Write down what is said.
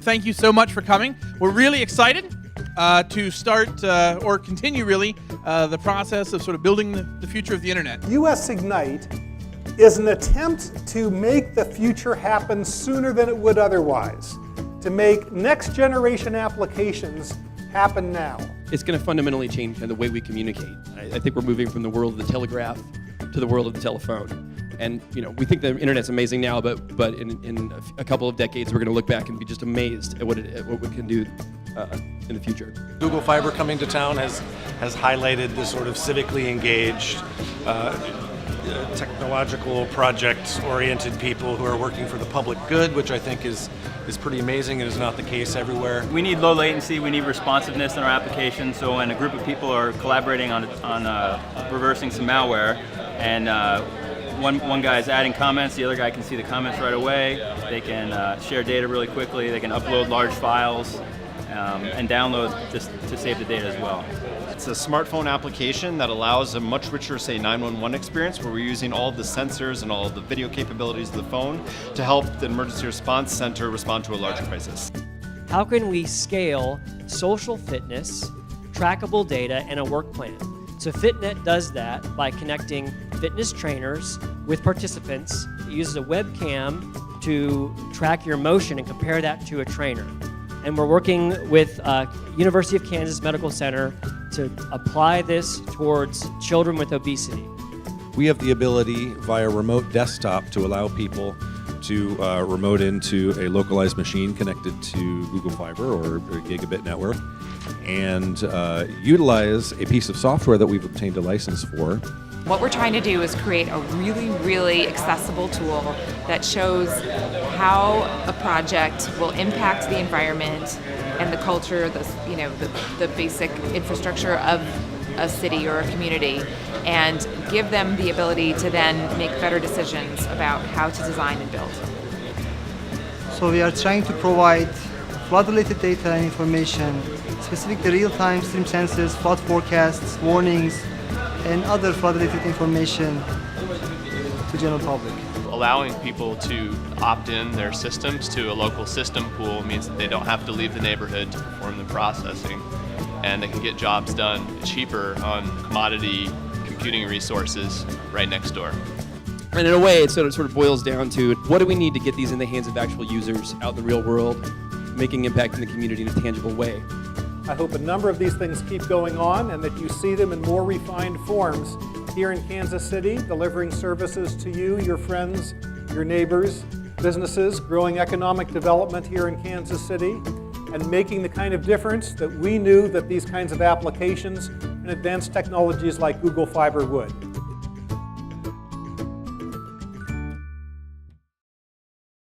thank you so much for coming. We're really excited to start or continue really the process of sort of building the future of the internet. US Ignite is an attempt to make the future happen sooner than it would otherwise, to make next generation applications happen now. It's going to fundamentally change the way we communicate. I think we're moving from the world of the telegraph to the world of the telephone. And we think the internet's amazing now, but in a couple of decades, we're going to look back and be just amazed at what we can do in the future. Google Fiber coming to town has highlighted the sort of civically engaged, technological project-oriented people who are working for the public good, which I think is pretty amazing. It is not the case everywhere. We need low latency, we need responsiveness in our application, so when a group of people are collaborating on reversing some malware, and one guy is adding comments, the other guy can see the comments right away, they can share data really quickly, they can upload large files, and download just to save the data as well. It's a smartphone application that allows a much richer, say, 911 experience where we're using all of the sensors and all of the video capabilities of the phone to help the emergency response center respond to a large crisis. How can we scale social fitness, trackable data, and a work plan? So FitNet does that by connecting fitness trainers with participants. It uses a webcam to track your motion and compare that to a trainer. And we're working with University of Kansas Medical Center to apply this towards children with obesity. We have the ability via remote desktop to allow people to remote into a localized machine connected to Google Fiber or a Gigabit network and utilize a piece of software that we've obtained a license for. What we're trying to do is create a really, really accessible tool that shows how a project will impact the environment and the culture, the basic infrastructure of a city or a community, and give them the ability to then make better decisions about how to design and build. So we are trying to provide flood-related data and information, specifically real-time stream sensors, flood forecasts, warnings, and other flood-related information to general public. Allowing people to opt in their systems to a local system pool means that they don't have to leave the neighborhood to perform the processing, and they can get jobs done cheaper on commodity computing resources right next door. And in a way, it sort of boils down to what do we need to get these in the hands of actual users out in the real world, making impact in the community in a tangible way. I hope a number of these things keep going on and that you see them in more refined forms here in Kansas City, delivering services to you, your friends, your neighbors, businesses, growing economic development here in Kansas City, and making the kind of difference that we knew that these kinds of applications and advanced technologies like Google Fiber would.